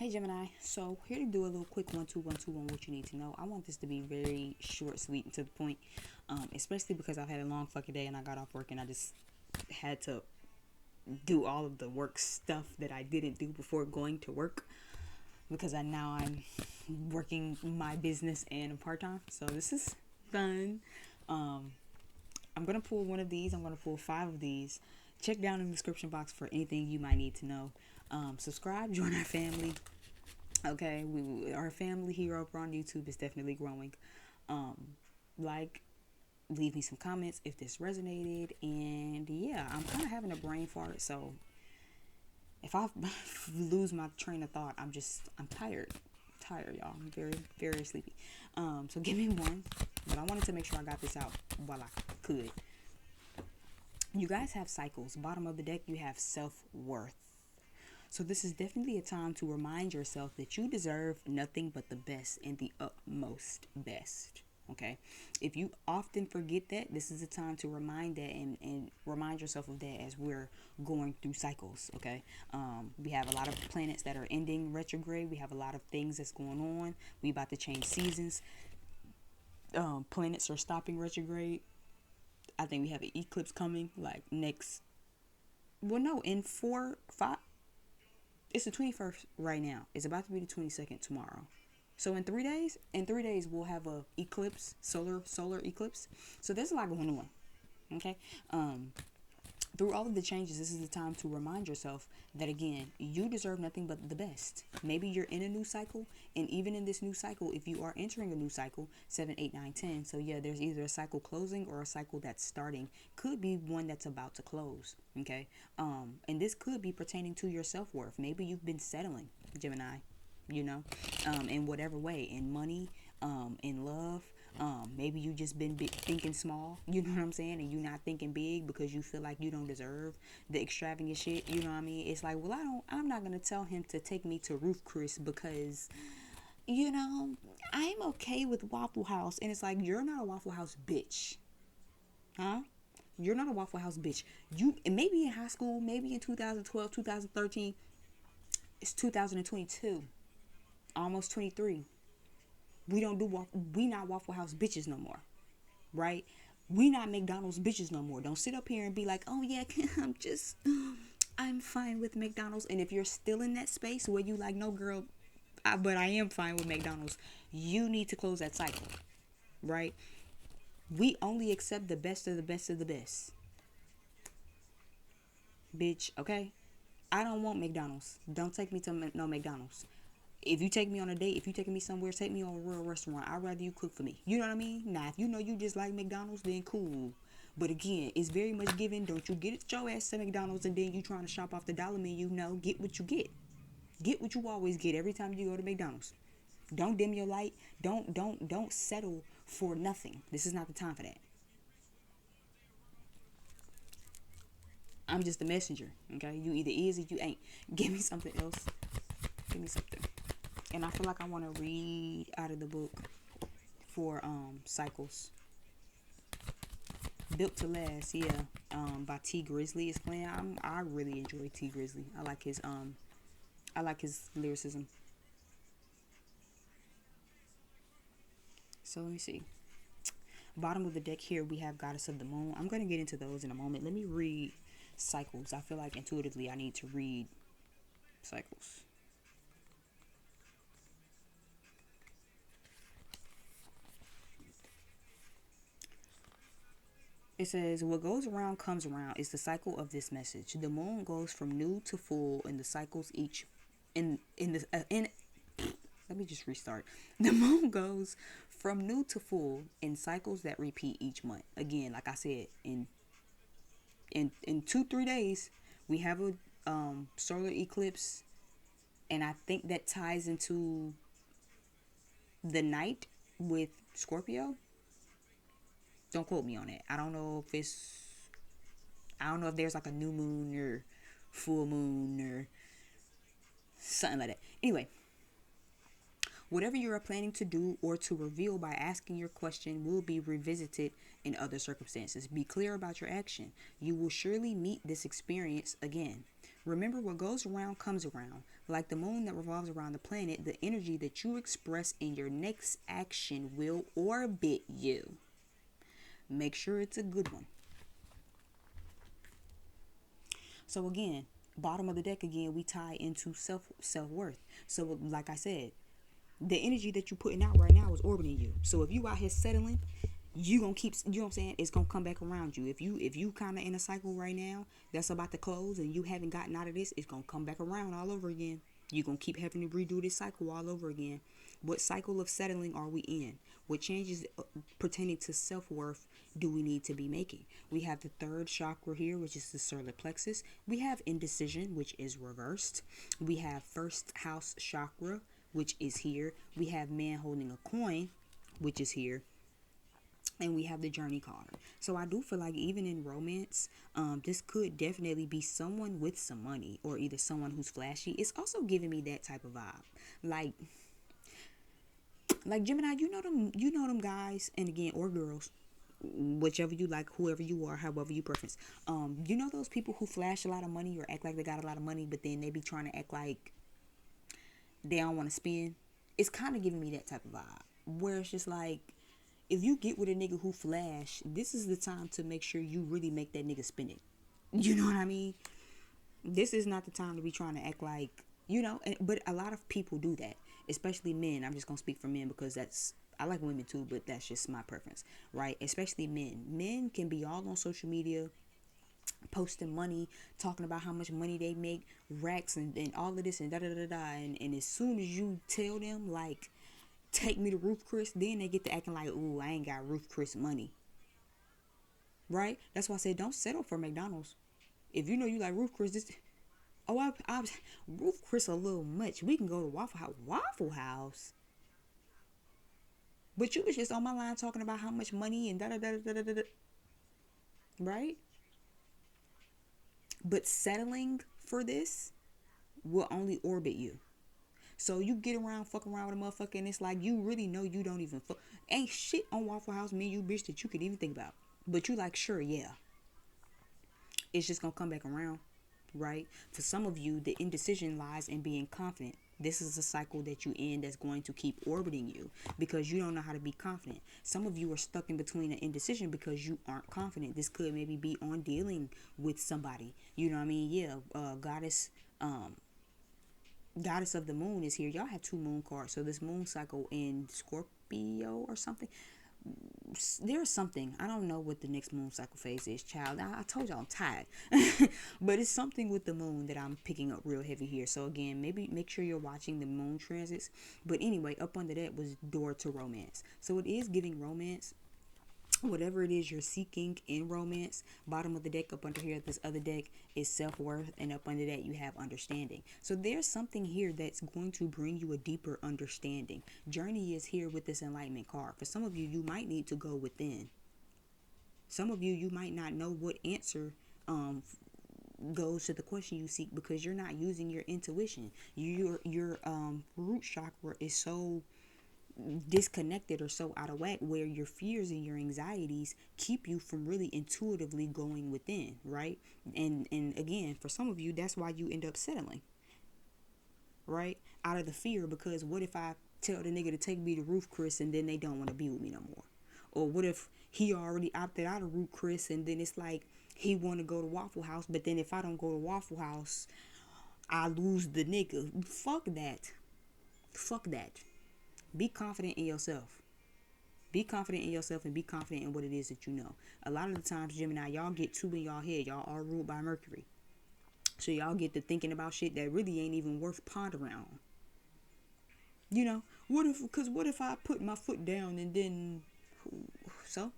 Hey Gemini, so here to do a little quick 1 2 1 2 on what you need to know. I want this to be very short, sweet, and to the point, especially because I've had a long fucking day and I got off work and I just had to do all of the work stuff that I didn't do before going to work because I'm working my business and part time. So this is fun. I'm gonna pull one of these. I'm gonna pull 5 of these. Check down in the description box for anything you might need to know. Subscribe, join our family. Okay, our family here over on YouTube is definitely growing. Like, leave me some comments if this resonated, and yeah, I'm kind of having a brain fart, so if I lose my train of thought, I'm tired, y'all. I'm very, very sleepy. So give me one, but I wanted to make sure I got this out while I could. You guys have cycles. Bottom of the deck, you have self-worth. So this is definitely a time to remind yourself that you deserve nothing but the best and the utmost best. Okay. If you often forget that, this is a time to remind that and remind yourself of that as we're going through cycles. Okay. We have a lot of planets that are ending retrograde. We have a lot of things that's going on. We about to change seasons. Planets are stopping retrograde. I think we have an eclipse coming like next. Well, no, in 4 5. It's the 21st right now. It's about to be the 22nd tomorrow. So in 3 days we'll have a eclipse, solar eclipse. So there's a lot going on. Okay. Through all of the changes, this is the time to remind yourself that again, you deserve nothing but the best. Maybe you're in a new cycle, and even in this new cycle, if you are entering a new cycle, 7, 8, 9, 10. So yeah, there's either a cycle closing or a cycle that's starting. Could be one that's about to close. Okay. And this could be pertaining to your self-worth. Maybe you've been settling, Gemini, in whatever way, in money, in love. Maybe you just been thinking small, you know what I'm saying, and you not thinking big because you feel like you don't deserve the extravagant shit, you know what I mean? It's like, well, I'm not gonna tell him to take me to Roof Chris because, I'm okay with Waffle House, and it's like, you're not a Waffle House bitch, huh? You're not a Waffle House bitch. You maybe in high school, maybe in 2012, 2013, it's 2022, almost 23. We not Waffle House bitches no more, right? We not McDonald's bitches no more. Don't sit up here and be like, oh yeah, I'm fine with McDonald's. And if you're still in that space where you like, no girl, but I am fine with McDonald's, you need to close that cycle, right? We only accept the best of the best of the best, bitch. Okay, I don't want McDonald's. Don't take me to no McDonald's. If you take me on a date, if you taking me somewhere, take me on a real restaurant. I'd rather you cook for me. You know what I mean? Now, if you know you just like McDonald's, then cool. But again, it's very much given. Don't you get your ass to McDonald's and then you trying to shop off the dollar menu. No, get what you get. Get what you always get every time you go to McDonald's. Don't dim your light. Don't settle for nothing. This is not the time for that. I'm just a messenger. Okay, you either is or you ain't. Give me something else. Give me something. And I feel like I want to read out of the book for cycles. Built to Last, yeah, by T Grizzly is playing. I really enjoy T Grizzly. I like his lyricism. So let me see. Bottom of the deck here we have Goddess of the Moon. I'm gonna get into those in a moment. Let me read cycles. I feel like intuitively I need to read cycles. It says, what goes around comes around is the cycle of this message. The moon goes from new to full in the cycles each in the in let me just restart. The moon goes from new to full in cycles that repeat each month. Again, like I said, in 2 3 days we have a solar eclipse, and I think that ties into the night with Scorpio. Don't quote me on it. I don't know if there's like a new moon or full moon or something like that. Anyway, whatever you are planning to do or to reveal by asking your question will be revisited in other circumstances. Be clear about your action. You will surely meet this experience again. Remember, what goes around comes around. Like the moon that revolves around the planet, the energy that you express in your next action will orbit you. Make sure it's a good one. So again, bottom of the deck again, we tie into self-worth. So like I said, the energy that you're putting out right now is orbiting you. So if you out here settling, you gonna keep, you know what I'm saying, it's gonna come back around you. If you kind of in a cycle right now that's about to close and you haven't gotten out of this, it's gonna come back around all over again. You're gonna keep having to redo this cycle all over again. What cycle of settling are we in? What changes pertaining to self-worth do we need to be making? We have the third chakra here, which is the solar plexus. We have indecision, which is reversed. We have first house chakra, which is here. We have man holding a coin, which is here. And we have the journey card. So I do feel like even in romance, this could definitely be someone with some money, or either someone who's flashy. It's also giving me that type of vibe. Like Gemini, you know them guys, and again, or girls, whichever you like, whoever you are, however you preference. You know those people who flash a lot of money or act like they got a lot of money, but then they be trying to act like they don't want to spend. It's kind of giving me that type of vibe, where it's just like, if you get with a nigga who flash, this is the time to make sure you really make that nigga spend it. You know what I mean? This is not the time to be trying to act like, but a lot of people do that, especially men. I'm just going to speak for men because I like women too, but that's just my preference, right? Especially men. Men can be all on social media, posting money, talking about how much money they make, racks and all of this and da-da-da-da. And as soon as you tell them, like, take me to Ruth Chris, then they get to acting like, ooh, I ain't got Ruth Chris money. Right? That's why I said don't settle for McDonald's. If you know you like Ruth Chris, I Ruth Chris a little much. We can go to Waffle House. Waffle House? But you was just on my line talking about how much money and da-da-da-da-da-da. Right? But settling for this will only orbit you. So you get around, fuck around with a motherfucker, and it's like you really know you don't even ain't shit on Waffle House, me, you bitch, that you could even think about. But you like, sure, yeah. It's just gonna come back around, right? For some of you, the indecision lies in being confident. This is a cycle that you in that's going to keep orbiting you because you don't know how to be confident. Some of you are stuck in between an indecision because you aren't confident. This could maybe be on dealing with somebody. You know what I mean? Yeah, Goddess of the moon is here. Y'all have 2 moon cards. So this moon cycle in Scorpio or something. There's something. I don't know what the next moon cycle phase is, child. I told y'all I'm tired. But it's something with the moon that I'm picking up real heavy here. So again, maybe make sure you're watching the moon transits. But anyway, up under that was door to romance. So it is giving romance. Whatever it is you're seeking in romance. Bottom of the deck up under here, this other deck is self-worth, and up under that you have understanding. So there's something here that's going to bring you a deeper understanding. Journey is here with this enlightenment card. For some of you, you might need to go within. Some of you might not know what answer goes to the question you seek because you're not using your intuition. Your root chakra is so disconnected or so out of whack where your fears and your anxieties keep you from really intuitively going within, right? And again, for some of you, that's why you end up settling, right? Out of the fear, because what if I tell the nigga to take me to Ruth Chris and then they don't want to be with me no more? Or what if he already opted out of Ruth Chris and then it's like he want to go to Waffle House, but then if I don't go to Waffle House, I lose the nigga. Fuck that. Be confident in yourself. Be confident in yourself and be confident in what it is that you know. A lot of the times, Gemini, y'all get 2 in y'all head. Y'all are ruled by Mercury. So y'all get to thinking about shit that really ain't even worth pondering on. You know, what if I put my foot down and then, so?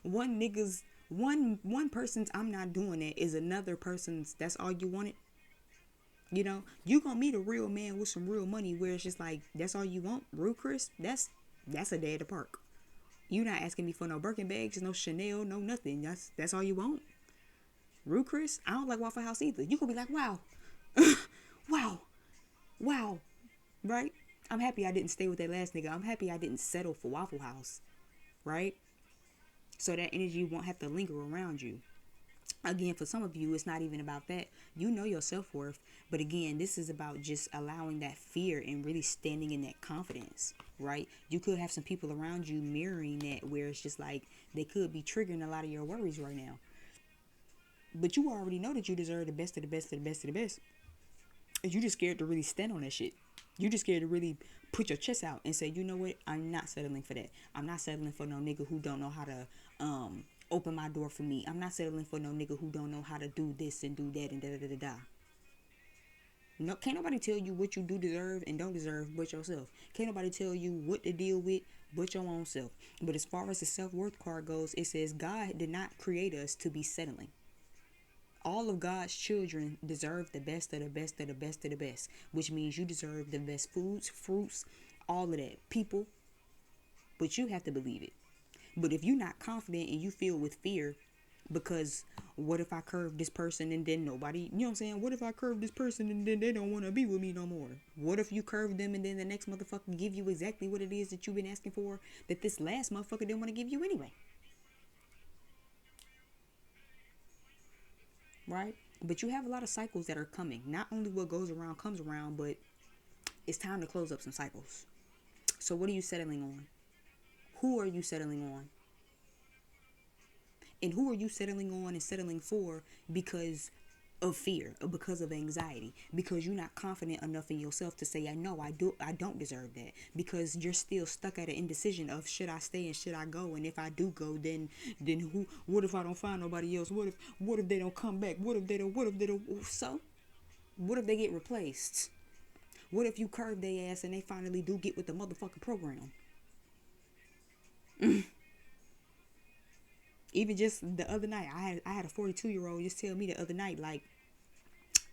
one person's I'm not doing it is another person's that's all you wanted. You know, you gonna meet a real man with some real money where it's just like, that's all you want? Rude Chris? That's a day at the park. You not asking me for no Birkin bags, no Chanel, no nothing. That's all you want? Rude Chris? I don't like Waffle House either. You gonna be like, wow. wow. Right? I'm happy I didn't stay with that last nigga. I'm happy I didn't settle for Waffle House. Right? So that energy won't have to linger around you. Again, for some of you, it's not even about that. You know your self-worth, but again, this is about just allowing that fear and really standing in that confidence, right? You could have some people around you mirroring that, where it's just like they could be triggering a lot of your worries right now, but you already know that you deserve the best of the best of the best of the best, and you just scared to really stand on that shit. You just scared to really put your chest out and say, you know what, I'm not settling for that. I'm not settling for no nigga who don't know how to open my door for me. I'm not settling for no nigga who don't know how to do this and do that and da da da da da. No, can't nobody tell you what you do deserve and don't deserve but yourself. Can't nobody tell you what to deal with but your own self. But as far as the self-worth card goes, it says God did not create us to be settling. All of God's children deserve the best of the best of the best of the best, which means you deserve the best foods, fruits, all of that, people, but you have to believe it. But if you're not confident and you feel with fear, because what if I curve this person and then nobody, you know what I'm saying? What if I curve this person and then they don't want to be with me no more? What if you curve them and then the next motherfucker give you exactly what it is that you've been asking for that this last motherfucker didn't want to give you anyway? Right? But you have a lot of cycles that are coming. Not only what goes around comes around, but it's time to close up some cycles. So what are you settling on? Who are you settling on? And who are you settling on and settling for because of fear or because of anxiety? Because you're not confident enough in yourself to say, I know I don't deserve that. Because you're still stuck at an indecision of should I stay and should I go? And if I do go, then who, what if I don't find nobody else? What if they don't come back? What if they don't so what if they get replaced? What if you curve their ass and they finally do get with the motherfucking program? Even just the other night, I had a 42-year-old just tell me the other night, like,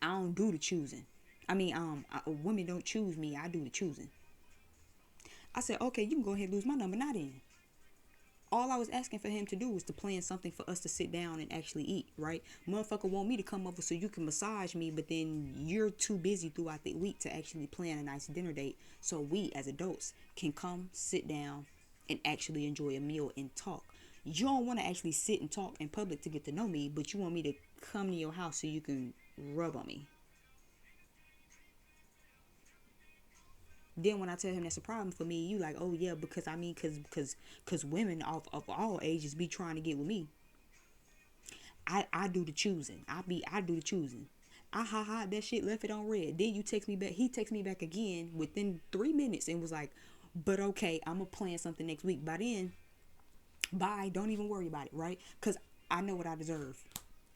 I don't do the choosing. I mean, women don't choose me. I do the choosing. I said, okay, you can go ahead and lose my number, not in. All I was asking for him to do was to plan something for us to sit down and actually eat, right? Motherfucker want me to come over so you can massage me, but then you're too busy throughout the week to actually plan a nice dinner date so we as adults can come, sit down, and actually enjoy a meal and talk. You don't want to actually sit and talk in public to get to know me, but you want me to come to your house so you can rub on me. Then when I tell him that's a problem for me, you like, oh yeah, because I mean, cause women of all ages be trying to get with me. I do the choosing. I do the choosing. I ha that shit, left it on red. Then you text me back. He texts me back again within 3 minutes and was like, but okay, I'm gonna plan something next week. By then, bye. Don't even worry about it, right? Cause I know what I deserve.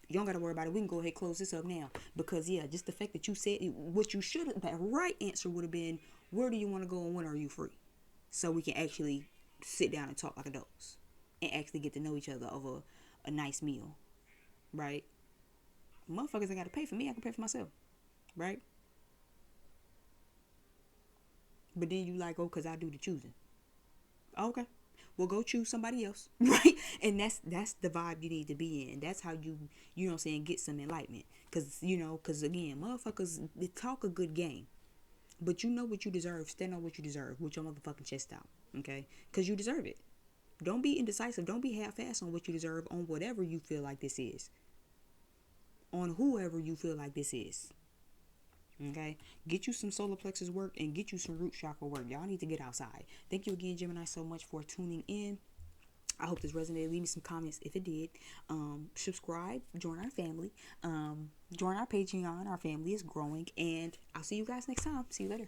You don't gotta worry about it. We can go ahead and close this up now. Because yeah, just the fact that you said what you should have, that right answer would have been, where do you want to go and when are you free? So we can actually sit down and talk like adults and actually get to know each other over a nice meal, right? Motherfuckers ain't gotta pay for me. I can pay for myself, right? But then you like, oh, cause I do the choosing. Okay, well, go choose somebody else, right? And that's the vibe you need to be in. That's how you know what I'm saying, get some enlightenment. Cause again, motherfuckers, they talk a good game, but you know what you deserve. Stand on what you deserve with your motherfucking chest out, okay? Cause you deserve it. Don't be indecisive. Don't be half-assed on what you deserve on whatever you feel like this is. On whoever you feel like this is. Okay, get you some solar plexus work and get you some root chakra work. Y'all need to get outside. Thank you again, Gemini, so much for tuning in. I hope this resonated. Leave me some comments if it did. Subscribe, join our family, join our Patreon. Our family is growing, and I'll see you guys next time. See you later.